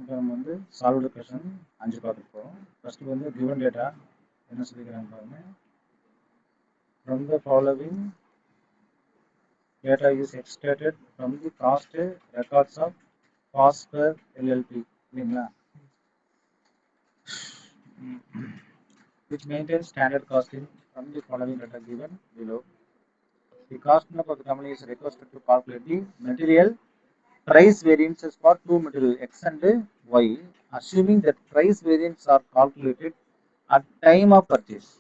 இப்போ நம்ம வந்து சால்வ்டு கொஷன் 5 பார்க்க போகிறோம். ஃபர்ஸ்ட் வந்து கிவன் டேட்டா என்ன சொல்லிக்கிறாங்க பாருங்க. From the following data is extracted from the cost records of Phosphor LLP இல்லைங்களா, which maintains standard costing from the following data given below. The cost of the company is requested to calculate the material price variances for two materials X and Y, assuming that price variants are calculated at time of purchase.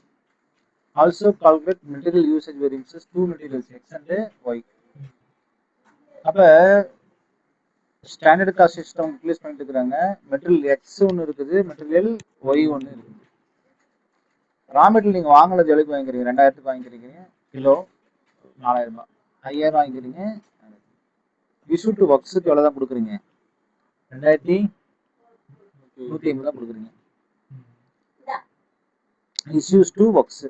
Also calculate material usage variances two materials X and Y. அப்ப standard cost system utilise பண்ணிட்டு இருக்கிறாங்க. Material X ஒன்று இருக்குது, material Y ஒன்று இருக்குது. Raw material நீங்கள் வாங்கினது எவ்வளோக்கு வாங்கிக்கிறீங்க? 2000 வாங்கிக்கிறீங்க, கிலோ 4000 ரூபாய். 5000 வாங்கிக்கிறீங்க. இஷ்யூ டு ஒர்க்ஸுக்கு எவ்வளோ தான் கொடுக்குறீங்க? 2150 தான் கொடுக்குறீங்க. Issues to works,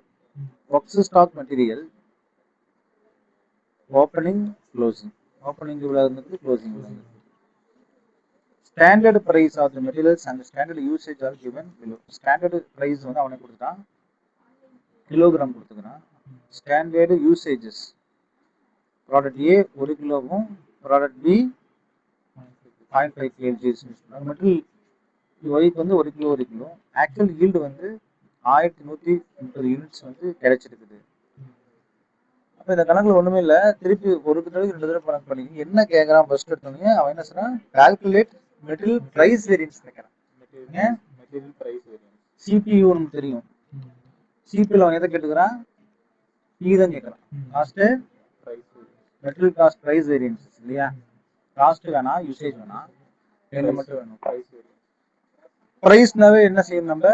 works stock material opening closing, opening இவ்வளோ இருந்தது, க்ளோசிங் இவ்வளோ இருந்தது. Standard price of the materials and standard usage are given below. Standard price வந்து அவனை கொடுத்துட்டான், கிலோகிராம் கொடுத்துக்கிறான். ஸ்டாண்டர்டு யூசேஜஸ் ப்ராடக்ட் ஏ 1 கிலோவும் ப்ராடக்ட் பி 0.5 kg. மெட்டீரியல் ஒய்க்கு வந்து 1 கிலோ 1 கிலோ. ஆக்சுவல் ஈல்டு வந்து 1130 யூனிட்ஸ் வந்து கிடைச்சிருக்குது. அப்போ இந்த கணக்கில் ஒன்றுமே இல்லை. திருப்பி ஒரு தடவைக்கு 2 தடவை கணக்கு பண்ணி என்ன கேட்குறான்? ஃபர்ஸ்ட் எடுத்தோடனே அவன் என்ன சொல்றான்? கால்குலேட் மெட்டீரியல் பிரைஸ் வேரியன்ஸ் கேட்குறான். மெட்டீரியல் பிரைஸ் வேரியன்ஸ் சிபியூ நமக்கு தெரியும். சிபியூல அவன் எதை கேட்டுக்கிறான்? தான் கேட்குறான். Cost material cost price variance இல்லையா? காஸ்ட் வேணா, யூசேஜ் வேணா, ரெண்டு மட்டும் வேணும். Price variance. பிரைஸ்னாவே என்ன செய்யணும்? நம்ம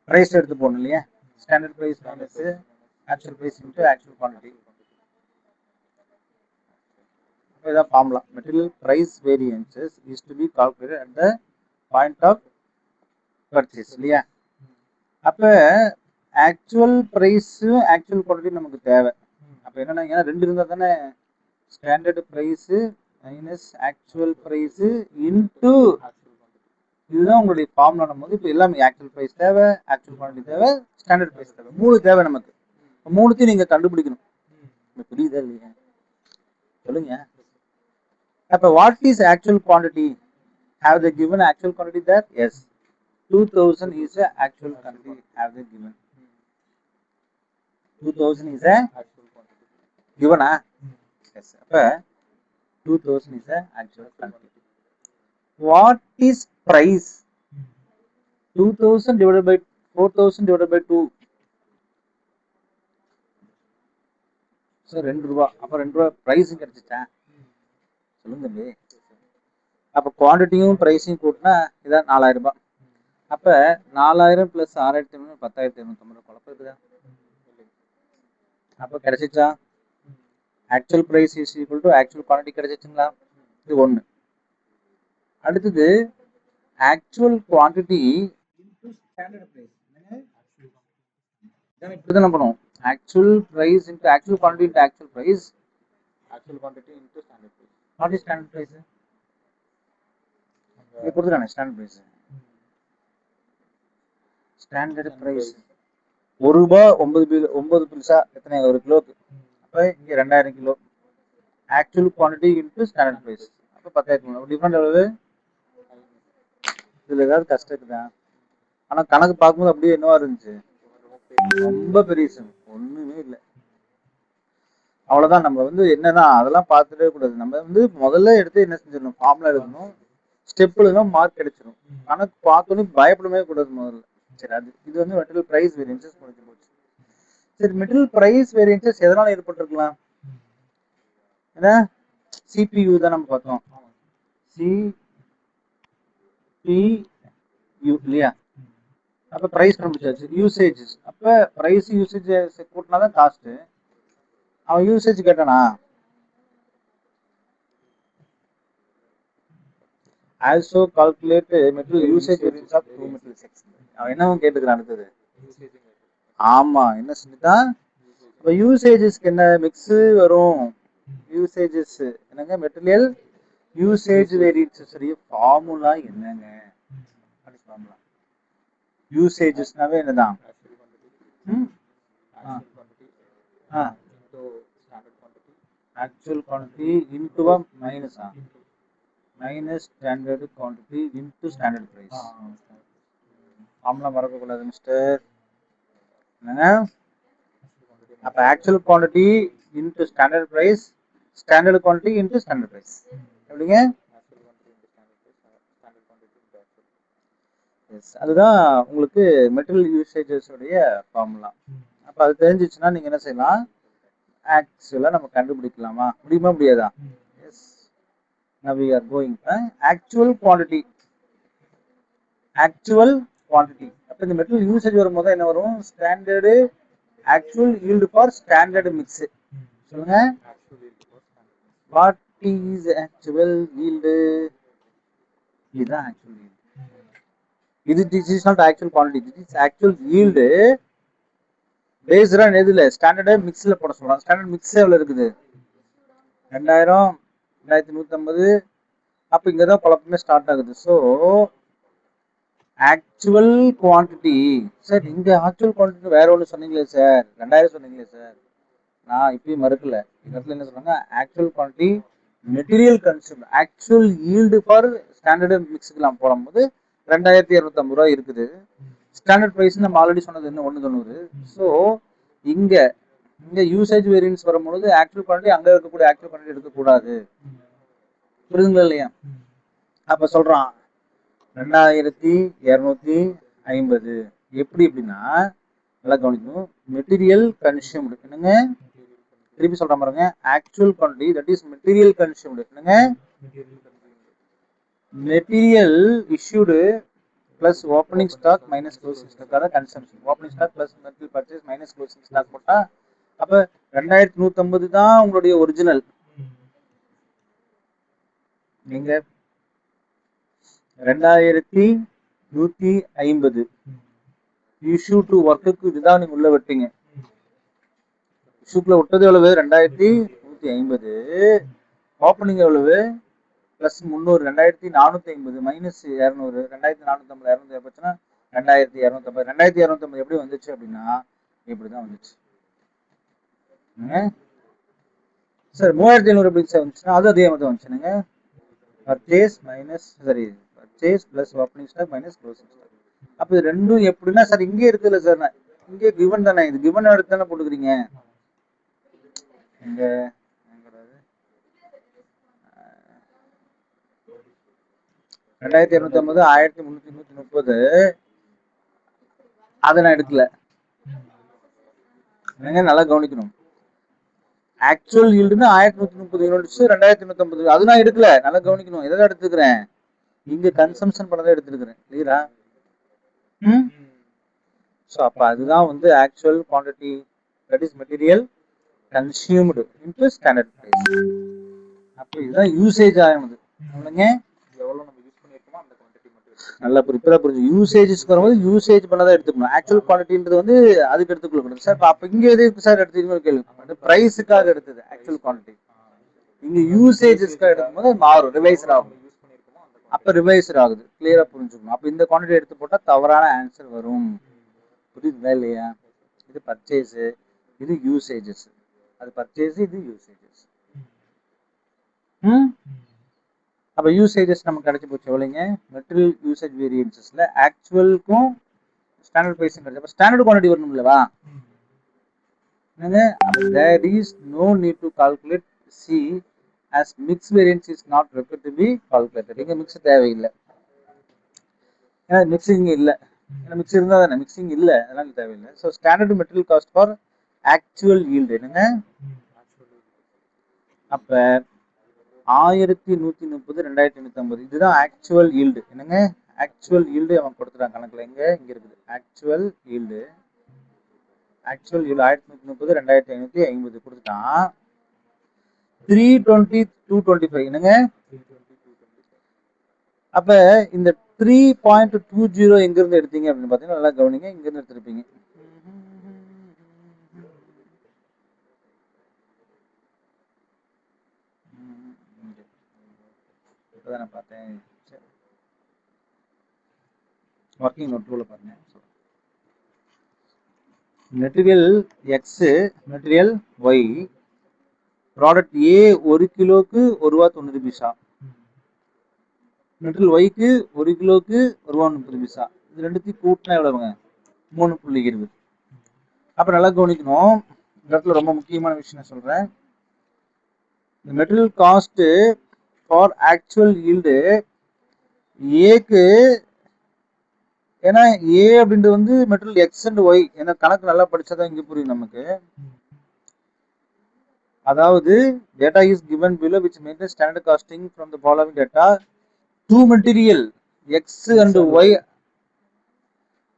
பிரைஸ் எடுத்து போகணும் இல்லையா? Standard price minus actual price into actual quantity. இதான் formula. Material price variances is to be calculated at the point of purchase இல்லையா? அப்போ ஆக்சுவல் ப்ரைஸும் ஆக்சுவல் குவான்டிட்டி நமக்கு தேவை. அப்போ என்னன்னா, ஏன்னா ரெண்டு இருந்தால் தானே standard price minus actual price into இதுதான் உங்களுடைய ஃபார்முலா. நம்ம வந்து இப்போ எல்லாமே ஆக்சுவல் ப்ரைஸ் தேவை, ஆக்சுவல் குவான்டிட்டி தேவை, ஸ்டாண்டர்ட் ப்ரைஸ் தேவை, மூணு தேவை நமக்கு. மூணுத்தையும் நீங்கள் கண்டுபிடிக்கணும். புரியுதா இல்லையா? சொல்லுங்க. அப்போ what is actual quantity? Have they given actual quantity there? Yes. 2000 is a actual quantity. Have they given? 2000 is a actual quantity. Given ah? Yes. Appa 2000 is a actual quantity. What is price? 2000 divided by 4000 divided by 2. So 2 ரூபாய். அப்ப 2 ரூபாய் price கிடைச்சிச்சா? சொல்லுங்க தம்பி. அப்போ குவான்டிட்டியும் ப்ரைஸையும் கூட்டினா இதான் 4000 ரூபாய். அப்போ 4000 + 6500 10550. குழப்பம் இருக்குதா? அப்போ கிடைச்சிச்சா? Actual price is equal to actual quantity கிடைச்சிச்சுங்களா? இது ஒன்று. அடுத்தது actual quantity into standard price. இப்படி தான் பண்ணுவோம். Actual price into actual quantity into actual price, actual quantity into standard price. What is standard price? இது கொடுத்துட்டானே ஸ்டாண்டர்ட் ப்ரைஸ். ஸ்டாண்டர்ட் ப்ரைஸ் 1 ரூபாய் 9 பைசா எத்தனை? 1 கிலோக்கு. அப்போ இங்கே 2000 kilo. Actual quantity into standard price. அப்போ 10,000. டிஃப்ரெண்ட் எவ்வளவு? இதில் ஏதாவது கஷ்டம் இருக்குதா? ஆனால் கணக்கு பார்க்கும்போது அப்படியே என்னவா இருந்துச்சு? ரொம்ப பெரிய விஷயம். ஒன்றுமே இல்லை. அவ்வளோதான். நம்ம வந்து என்னன்னா அதெல்லாம் பார்த்துட்டே கூடாது. நம்ம வந்து முதல்ல எடுத்து என்ன செஞ்சிடணும்? ஃபார்முலா எழுதணும், ஸ்டெப்பில் தான் மார்க் கிடைச்சிடும். கணக்கு பார்த்தோன்னே பயப்படவே கூடாது முதல்ல. சரி, அது இது வந்து மெட்டீரியல் பிரைஸ் வேரியன்சஸ் முடிஞ்சு போச்சு. சரி, மெட்டீரியல் பிரைஸ் வேரியன்சஸ் எதனால ஏற்பட்டிருக்கலாம்? ஏன்னா சிபியூ தான் நம்ம பார்த்தோம். சிபியூ இல்லையா? அப்போ ப்ரைஸ் கண்டுபிடிச்சாச்சு. யூசேஜஸ், அப்போ ப்ரைஸ் யூசேஜ் கூட்டினா தான் காஸ்ட்டு. அவன் யூசேஜ் கேட்டானா? Also calculate material usage variance of two material sex. அவன் என்னவும் கேட்டுக்கிறான் அடுத்தது. ஆமா, என்ன செஞ்சுட்டான்? இப்போ யூசேஜஸ்க்கு என்ன மிக்ஸு வரும்? யூசேஜஸ் என்னங்க? மெட்டீரியல் யூசேஜ் வேரியன்ஸஸ் ஃபார்முலா என்னங்க? ஃபார்முலா யூசேஜஸ்னாவே என்னதான்? ஆக்சுவல் குவான்டிட்டி இன்டு மைனஸா minus standard quantity into standard price. Formula மறக்கக்கூடாது மிஸ்டர். என்னங்க? அப்போ actual quantity into standard price, standard quantity into standard price. எப்படிங்க? அதுதான் உங்களுக்கு மெட்டீரியல் யூசேஜஸ் உடைய ஃபார்முலா. அப்போ அது தெரிஞ்சிச்சுன்னா நீங்க என்ன செய்யலாம்? ஆக்சுவலா நம்ம கண்டுபிடிக்கலாமா? முடியுமா முடியாதா? S. Now we are going actual quantity. Actual quantity. அப்ப இந்த மெட்டீரியல் யூசேஜ் வரும்போது என்ன வரும்? Standard actual yield for standard mix. சொல்லுங்க. What is actual yield? இதுதான் actual yield. this is not actual quantity. This is actual yield based on எதுல? Standard மிக்ஸ்ல போட சொல்றோம். ஸ்டாண்டர்ட் மிக்ஸ் எவ்வளவு இருக்குது? 2000, 2150. அப்ப இங்கதான் குழப்பமே ஸ்டார்ட் ஆகுது. ஸோ ஆக்சுவல் குவான்டிட்டி சார், இங்க ஆக்சுவல் குவான்டிட்டி வேற ஒன்று சொன்னீங்களே சார், 2000 சொன்னீங்களே சார். நான் இப்பயும் மறுக்கல. இந்த இடத்துல என்ன சொல்றாங்க? Actual quantity material consume actual yield for standard மிக்ஸுக்கெல்லாம் போடும்போது 2250 ரூபா இருக்குது. ஸ்டாண்டர்ட் பிரைஸ் நம்ம ஆல்ரெடி சொன்னது என்ன? 190. ஸோ இங்க யூசேஜ் வேரியன்ஸ் வரும்போது ஆக்சுவல் குவான்டிட்டி அங்க இருக்கக்கூடிய ஆக்சுவல் குவான்டிட்டி எடுக்கக்கூடாது. புரியுதுங்களா இல்லையா? அப்ப சொல்றான் 2250. எப்படி அப்படின்னா நல்லா கவனிக்கணும். மெட்டீரியல் கன்சியூம்டு என்னங்க? திருப்பி சொல்ற பாருங்க. Actual quantity that is material consumed என்னங்க? Material issued plus opening stock minus closing stock. அதான் consumption. Opening stock plus material purchase minus closing stock போட்டா அப்ப 2150 தான் உங்களுடைய ஒரிஜினல். நீங்க 2150 இஷ்யூ டு ஒர்க்குக்கு இதுதான் நீங்க உள்ள விட்டீங்க. இஷ்யூக்குள்ள விட்டது எவ்வளவு? 2150. ஓப்பனிங் எவ்வளவு? பிளஸ் 300, 2450 மைனஸ் 200, 2450, 200 போச்சுன்னா 2250. 2250 எப்படி வந்துச்சு அப்படின்னா இப்படிதான் வந்துச்சு சார். 3500 எப்படி சார் வந்துச்சுன்னா அது அதே மாதிரி வந்துச்சுங்க. பர்ச்சேஸ் மைனஸ் சரி purchase plus opening stock minus closing stock. அப்ப இது ரெண்டும் எப்படின்னா சார் இங்கே இருக்குல்ல சார், இங்கே கிவன் தானே, இது கிவன் எடுத்து தானே போட்டுக்கிறீங்க. இங்க 2250, 1330 அதை நான் எடுக்கல. நல்லா கவனிக்கணும். ஆக்சுவல் ஈல்டுன்னு 1130 யூனிட்ஸ் 2250 அது நான் எடுக்கல. நல்லா கவனிக்கணும். எதை எடுத்துக்கிறேன்? இங்க கன்சம்ஷன் பண்ணதை எடுத்துக்கிறேன். கிளியரா? ஸோ அப்போ அதுதான் வந்து actual quantity that is material consumed into standard price. அப்போ இதுதான் யூசேஜ் ஆகுது. எவ்வளோ நம்ம யூஸ் பண்ணியிருக்கோமோ அந்த குவான்டிட்டி மட்டும் நல்லா புரிஞ்சு. யூசேஜஸ்க்கு வரும்போது யூசேஜ் பண்ணதான் எடுத்துக்கணும். ஆக்சுவல் குவான்டிட்டின்றது வந்து அதுக்கு எடுத்துக்கொள்ளக்கூடாது சார். அப்போ இங்கே எதுக்கு சார் எடுத்துக்கணும் கேள்வி? பிரைஸுக்காக எடுத்தது ஆக்சுவல் குவான்டிட்டி. இங்க யூசேஜஸ்க்காக எடுக்கும்போது மாறும், ரிவைஸ் ஆகும். அப்போ ரிவைஸ் ஆகுது. கிளியரா புரிஞ்சுக்கணும். அப்போ இந்த குவான்டிட்டி எடுத்து போட்டால் தவறான ஆன்சர் வரும். புரியுதுங்களா இல்லையா? இது பர்ச்சேஸ், இது யூசேஜஸ். அது பர்ச்சேஸ், இது யூசேஜஸ். அப்ப யூசேஜஸ் நமக்கு கிடைச்சி போச்சு எவ்வளவுங்க? மெட்டீரியல் யூசேஜ் வேரியன்சஸ்ல ஆக்சுவலுக்கும் ஸ்டாண்டர்ட் பிரைஸும் கிடைச்சு. அப்ப ஸ்டாண்டர்ட் குவான்டிட்டி வரணும் இல்லவா? there is no need to calculate C as mix variance is not required to be calculated. இங்க மிக்ஸ் தேவையில்லை. ஏன்னா மிக்சிங் இல்லை. ஏன்னா மிக்ஸ் இருந்தா தானே, மிக்சிங் இல்லை, அதனால தேவையில்லை. So standard material cost for actual yield என்னங்க? அப்ப 1130, 2250 இதுதான் ஆக்சுவல் ஈல்டு என்னங்க? ஆக்சுவல் ஈல்டு அவன் கொடுத்துட்டான் கணக்குல. இங்க இருக்குது ஆக்சுவல் ஈல்டு. ஆக்சுவல் ஈல்டு 1130, 2550 கொடுத்துட்டான். 320, 225 என்னங்க? அப்ப இந்த 3.20 எங்க இருந்து எடுத்தீங்க அப்படின்னு பாத்தீங்கன்னா நல்லா கவனிங்க. இங்க இருந்து எடுத்திருப்பீங்க. இப்பதான் நான் பார்த்தேன். ஒர்க்கிங் நோட் டூல பாருங்க. Material X, material Y, product A 1 கிலோக்கு ₹1.90. மெட்டீரியல் ஒய்க்கு 1 கிலோக்கு ₹1.30. இது ரெண்டுத்தையும் கூட்டினா எவ்வளவுங்க? 3.20. அப்ப நல்லா கவனிக்கணும். இந்த இடத்துல ரொம்ப முக்கியமான விஷயம் நான் சொல்றேன். இந்த material cost for actual yield ஏக்கு, ஏன்னா ஏ அப்படின்றது வந்து மெட்டீரியல் எக்ஸ் அண்ட் ஒய், ஏன்னா கணக்கு நல்லா படிச்சாதான் இங்க புரியும் நமக்கு. அதாவது data is given below which maintains standard costing from the following data to material x and y.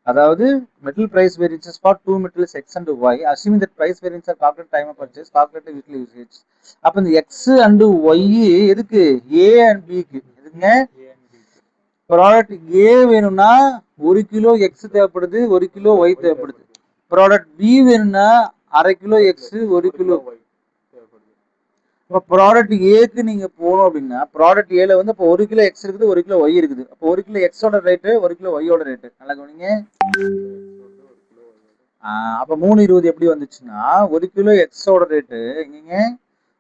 அதாவது material price variances for two materials x and y assuming that price variance are calculate time of purchase calculate weekly usage. அப்ப இந்த X and Y எதுக்கு? A and பிக்கு. எதுங்க? Product ஏ வேணும்னா 1 kilo X தேவைப்படுது, 1 kilo Y தேவைப்படுது. Product B வேணும்னா 1/2 kilo X, 1 kilo Y. இப்போ ப்ராடக்ட் ஏக்கு நீங்க போகணும் அப்படின்னா ப்ராடக்ட் ஏல வந்து இப்போ 1 கிலோ எக்ஸ் இருக்குது, 1 கிலோ ஒய் இருக்குது. அப்போ 1 கிலோ எக்ஸோட ரேட்டு, 1 கிலோ ஒய்யோட ரேட்டு. நல்லா கவனிங்க. அப்போ 3.20 எப்படி வந்துச்சுன்னா 1 கிலோ எக்ஸோட ரேட்டு எங்கங்க?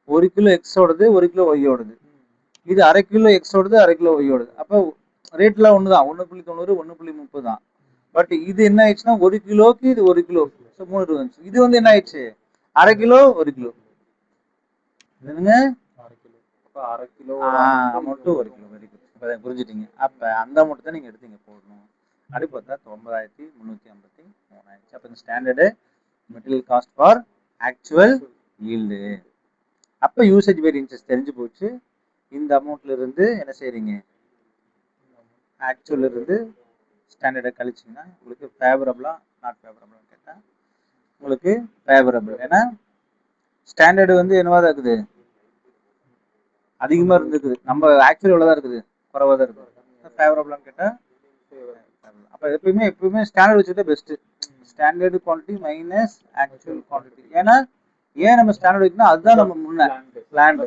1 கிலோ எக்ஸோடது, 1 கிலோ ஒய்யோடது. இது 1/2 கிலோ எக்ஸோடது, 1/2 கிலோ ஒய்யோடது. அப்போ ரேட்லாம் ஒண்ணுதான், 1.90, 1.30 தான். பட் இது என்ன ஆயிடுச்சுன்னா 1 கிலோக்கு இது 1 கிலோ, 3.20 வந்துச்சு. இது வந்து என்ன ஆயிடுச்சு? 1/2 கிலோ 1 கிலோ. என்னங்க? 1/2 kilo amount 1 kilo. Very good. இப்போ புரிஞ்சுட்டீங்க. அப்ப அந்த அமௌண்ட் தான் நீங்க எடுத்து இங்க போடணும். அப்படி பார்த்தா 9353 ஆயிடுச்சு. அப்ப இந்த standard material cost for actual yield. அப்ப யூசேஜ் வேரியன்சஸ் தெரிஞ்சு போச்சு. இந்த அமௌண்ட்ல இருந்து என்ன செய்றீங்க? ஆக்சுவல்ல இருந்து ஸ்டாண்டர்டை கழிச்சிங்கன்னா உங்களுக்கு ஃபேவரபிளா நாட் ஃபேவரபிளா கேட்டா உங்களுக்கு ஃபேவரபிள். ஏன்னா ஸ்டாண்டர்டு வந்து என்னவா தான் இருக்குது? அதிகமா இருந்துக்குது. நம்ம ஆக்சுவல் எவ்வளவு தான் இருக்குது? குறைவா தான் இருக்குது. ஃபேவரபிளான்னு கேட்டா அப்ப எப்பவுமே ஸ்டாண்டர்ட் வச்சுட்டா best. Standard quantity minus actual quantity. ஏன்னா ஏன் நம்ம ஸ்டாண்டர்ட் வைக்கணும்? அதுதான் நம்ம முன்ன பிளான்.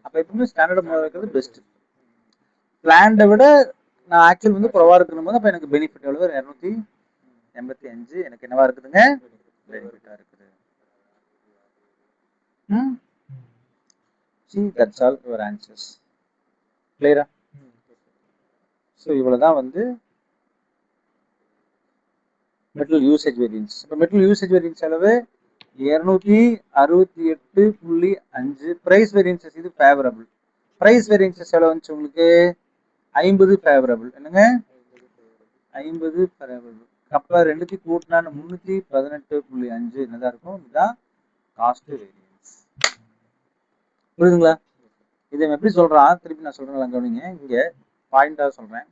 அப்ப எப்பவுமே ஸ்டாண்டர்ட் வைக்கிறது பெஸ்ட். பிளான்டை விட நான் ஆக்சுவல் வந்து குறைவா இருக்கணும் போது அப்ப எனக்கு பெனிஃபிட் எவ்வளவு? 285 எனக்கு என்னவா இருக்குதுங்க? பெனிஃபிட்டா இருக்குது. See, that's all your answers. Clear? So இவ்வளவுதான் வந்து மெட்டீரியல் யூசேஜ் வேரியன்ஸ். இப்போ மெட்டீரியல் யூசேஜ் வேரியன்ஸ் அளவு 268.5. பிரைஸ் வேரியன்சஸ் இது ஃபேவரபிள். பிரைஸ் வேரியன்சஸ் எவ்வளவு வந்துச்சு உங்களுக்கு? 50 ஃபேவரபிள். என்னங்க? 50 ஃபேவரபிள். அப்ப ரெண்டுத்தையும் கூட்டினா 318.5 என்னதான் இருக்கும்? இதுதான் காஸ்ட் வேரியன்ஸ். புரியுதுங்களா? இதை எப்படி சொல்றான் திருப்பி நான் சொல்றேன் கவனிங்க. இங்க பாயிண்டா சொல்றேன்.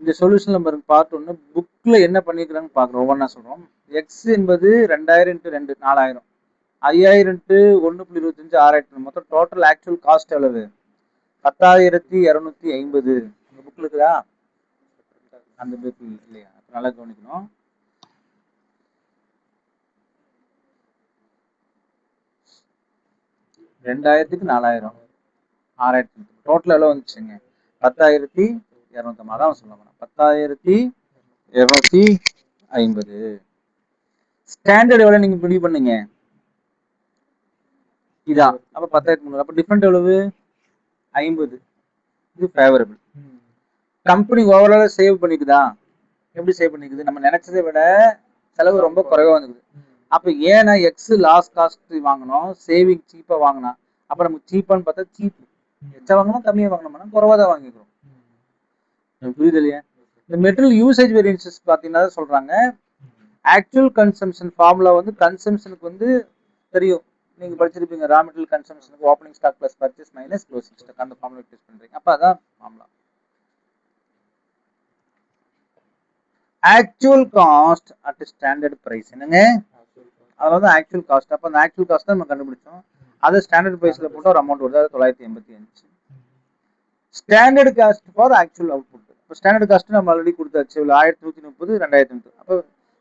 இந்த சொல்யூஷன் நம்பர் பார்ட் 1 புக்ல என்ன பண்ணிருக்காங்கன்னு பாக்குறோம். ஒவ்வொன்றா சொல்றோம். எக்ஸ் என்பது 2000 × 2 4000, 5000 × 1.25 6000. மொத்தம் டோட்டல் ஆக்சுவல் காஸ்ட் எவ்வளவு? 10,250. இந்த புக்ல இருக்குதா? அந்த புக் இல்லையா? நல்லா கவனிக்கணும். ரெண்டாயிரத்துக்கு 4000, 6000 டோட்டல் எவ்வளவு வந்துச்சுங்க? 10,250. அதான் சொல்ல போறேன். 10,250. ஸ்டாண்டர்ட் எவ்வளவு நீங்க முடிவு பண்ணீங்க? இதான். அப்ப 10,300. அப்ப டிஃபரெண்ட் எவ்வளவு? 50. இது ஃபேவரபிள். கம்பெனி ஓவரால் சேவ் பண்ணிக்குதா? எப்படி சேவ் பண்ணிக்குது? நம்ம நினைச்சதை விட செலவு ரொம்ப குறைவா வந்துக்குது. அப்ப ஏன்னா எக்ஸ் லாஸ்ட் காஸ்ட் வாங்கணும், சேவிங் சீப்பா வாங்கினா. அப்ப நமக்கு சீப்பான்னு பார்த்தா சீப். எச்சா வாங்கணும் கம்மியா வாங்கணும்னா குறைவா தான் வாங்கிக்கிறோம். புரியுது இல்லையா? இந்த மெட்டீரியல் யூசேஜ் வேரியன்சஸ் பார்த்தீங்கன்னா சொல்றாங்க ஆக்சுவல் கன்சம்ஷன் ஃபார்முலா வந்து கன்சம்ஷனுக்கு வந்து தெரியும். நீங்க படிச்சிருப்பீங்க. ரா மெட்டீரியல் கன்சம்ஷனுக்கு opening stock plus purchase minus closing stock. அந்த ஃபார்முலா யூஸ் பண்றீங்க. அப்ப அதான் formula. Actual cost at standard price. என்னங்க? அதாவது ஆக்சுவல் காஸ்ட். அப்ப அந்த ஆக்சுவல் காஸ்ட் நம்ம கண்டுபிடிச்சோம். அதை ஸ்டாண்டர்ட் பிரைஸ்ல போட்டு ஒரு அமௌண்ட் வருது. அது 985. Standard cost for actual output. இப்போ ஸ்டாண்டர்ட் காஸ்ட் நம்ம ஆல்ரெடி கொடுத்தாச்சு. 1130, 2030. அப்போ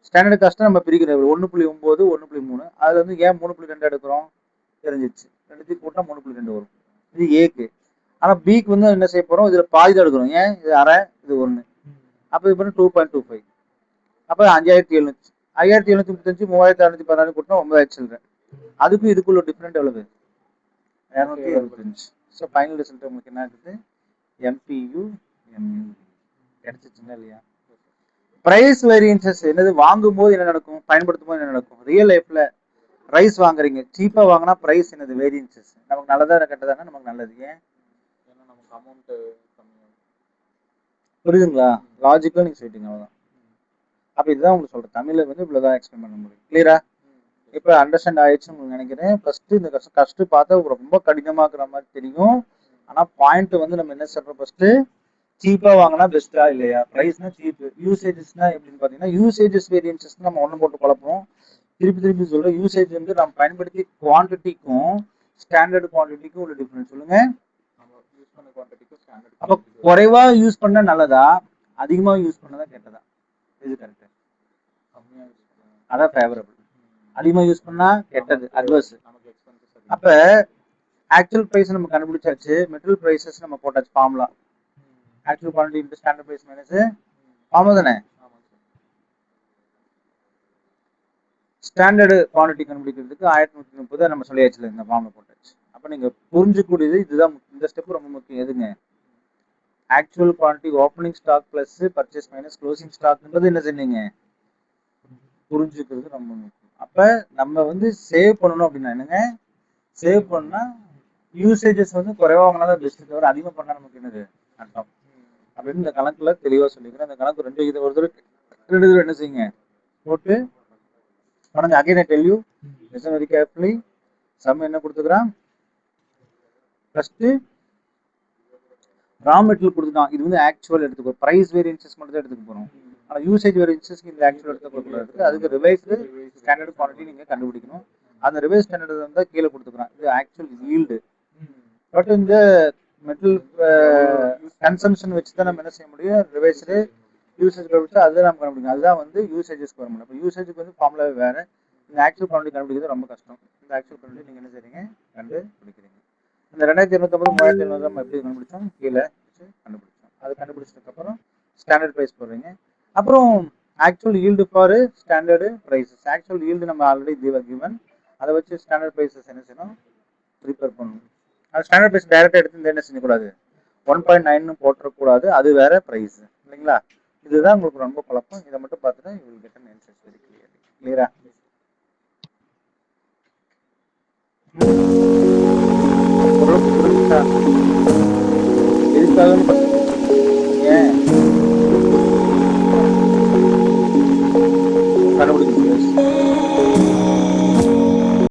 ஸ்டாண்டர்ட் காஸ்ட் நம்ம பிரிக்கிறோம் 1.9, 1.3. அதுல வந்து ஏன் 3.2 எடுக்கிறோம் தெரிஞ்சிச்சு. ரெண்டுத்தையும் கூட்டினா 3.2 வரும். இது ஏக்கு. ஆனா பிக்கு வந்து என்ன செய்ய போறோம், இதுல பாதி தான் எடுக்கணும். ஏன் இது அரை, இது 1. அப்ப இது பண்ணி 2.25. அப்ப 5700. 5735 3616 கூட்டினா 9000 சில்லற. அதுக்கும் இதுக்குள்ள டிஃபரெண்ட் எவ்வளவு? 275. ஸோ ஃபைனல் ரிசல்ட் உங்களுக்கு என்ன ஆகுது? MPU MU கிடைச்சிச்சுங்களா இல்லையா? பிரைஸ் வேரியன்சஸ் என்னது? வாங்கும் போது என்ன நடக்கும், பயன்படுத்தும் போது என்ன நடக்கும்? ரியல் லைஃப்ல ரைஸ் வாங்குறீங்க, சீப்பா வாங்கினா பிரைஸ் என்னது? வேரியன்சஸ் நமக்கு நல்லதா கெட்டதானா? நமக்கு நல்லது. ஏன்? நமக்கு அமௌண்ட் புரியுதுங்களா? லாஜிக்கா நீங்க சொல்லிட்டீங்க, அவ்வளவுதான். அப்ப இதுதான் உங்களுக்கு சொல்றேன், தமிழ்ல வந்து இவ்வளவுதான் எக்ஸ்பிளைன் பண்ண முடியும். கிளியரா? இப்ப அண்டர்ஸ்டாண்ட் ஆயிடுச்சுன்னு உங்களுக்கு நினைக்கிறேன். ஃபர்ஸ்ட் இந்த கஷ்ட பார்த்தா ரொம்ப கடினமாக்குற மாதிரி தெரியும். ஆனா பாயிண்ட் வந்து நம்ம என்ன சொல்றோம், ஃபர்ஸ்ட் சீப்பா வாங்கினா பெஸ்டா இல்லையா? பிரைஸ்னா சீப், யூசேஜஸ்னா எப்படின்னு பாத்தீங்கன்னா, யூசேஜஸ் வேரியன்சஸ் நம்ம ஒண்ணு போட்டு குழப்போம். திருப்பி சொல்றேன், யூசேஜ் வந்து நம்ம பயன்படுத்தி குவான்டிட்டிக்கும் ஸ்டாண்டர்ட் குவான்டிட்டிக்கும் உள்ள டிஃபரன்ஸ் சொல்லுங்க. அப்ப குறைவா யூஸ் பண்ண நல்லதா, அதிகமா யூஸ் பண்ணதா கெட்டதா? இது கரெக்ட். அதான் ஃபேவரபிள். அதிகமா யூஸ் பண்ணா கெட்டது, அட்வர்ஸ். அப்ப ஆக்சுவல் பிரைஸ் நம்ம கண்டுபிடிச்சாச்சு, மெட்டீரியல் பிரைசஸ் நம்ம போட்டாச்சு formula. Actual quantity into standard price minus formula தானே. ஸ்டாண்டர்டு குவான்டிட்டி கண்டுபிடிக்கிறதுக்கு 1130 நம்ம சொல்லியாச்சுல, இந்த ஃபார்முலா போட்டாச்சு. அப்ப நீங்க புரிஞ்சுக்கூடியது இதுதான். இந்த ஸ்டெப் ரொம்ப முக்கியம். எதுங்க? Actual quantity opening stock plus purchase minus closing ஸ்டாக்ன்றது என்ன சொன்னீங்க? புரிஞ்சுக்கிறது ரொம்ப முக்கியம். அப்ப நம்ம வந்து சேவ் பண்ணணும் அப்படின்னா என்னங்க? சேவ் பண்ணா யூசேஜஸ் வந்து குறைவா வாங்கினாதான் பெஸ்ட், தவிர அதிகமா பண்ணா நமக்கு என்னது அர்த்தம் அப்படின்னு இந்த கணக்குல தெளிவா சொல்லிக்கிறேன். இந்த கணக்கு 2 இது ஒரு தடவை என்ன செய்யுங்க, போட்டு பண்ணுங்க. Again I tell you, listen very carefully. Sum என்ன கொடுத்துக்கிறான், ஃபர்ஸ்ட் ரா மெட்டீரியல் கொடுத்துட்டான். இது வந்து ஆக்சுவல் எடுத்துக்கோ, பிரைஸ் வேரியன்சஸ் மட்டும் தான் எடுத்துக்க போறோம். ஆனா யூசேஜ் வேரியன்சஸ் இந்த ஆக்சுவல் எடுத்துக்க கூடாது. அதுக்கு ரிவைஸ்டு ஸ்டாண்டர்ட் குவான்டிட்டி நீங்க கண்டுபிடிக்கணும். அந்த ரிவைஸ் ஸ்டாண்டர்ட் வந்து கீழே கொடுத்துக்கிறான். இது ஆக்சுவல் ஈல்டு. பட் இந்த மெட்டல் கன்சம்ஷன் வச்சு தான் நம்ம என்ன செய்ய முடியும், ரிவைஸ்டு யூசேஜ் கண்டுபிடிச்சா அதுதான் நம்ம கண்டுபிடிக்கணும். அதுதான் வந்து யூசேஜஸ்க்கு வர முடியும். இப்போ யூசேஜுக்கு வந்து ஃபார்முலாவே வேற. இந்த ஆக்சுவல் குவான்டிட்டி கண்டுபிடிக்கிறது ரொம்ப கஷ்டம். இந்த ஆக்சுவல் குவான்டிட்டி நீங்க என்ன செய்றீங்க, கண்டுபிடிக்கிறீங்க. இந்த 2250 3700 நம்ம எப்படி கண்டுபிடிச்சோம், கீழே வச்சு கண்டுபிடிச்சோம். அது கண்டுபிடிச்சதுக்கு அப்புறம் ஸ்டாண்டர்ட் பிரைஸ் போடுறீங்க. அப்புறம் actual yield for standard prices. Actual yield நம்ம ஆல்ரெடி கிவன், அதை வச்சு ஸ்டாண்டர்ட் பிரைசஸ் என்ன செய்யணும், ப்ரிப்பேர் பண்ணணும். அது ஸ்டாண்டர்ட் பிரைஸ் டைரக்டா எடுத்து என்ன செய்யக்கூடாது, 1.9 போட்டக்கூடாது, அது வேற பிரைஸ் இல்லைங்களா? இதுதான் உங்களுக்கு ரொம்ப குழப்பம். இதை மட்டும் பார்த்துட்டு you will get an answer very clearly. கிளியரா? எதுக்காக ஏன்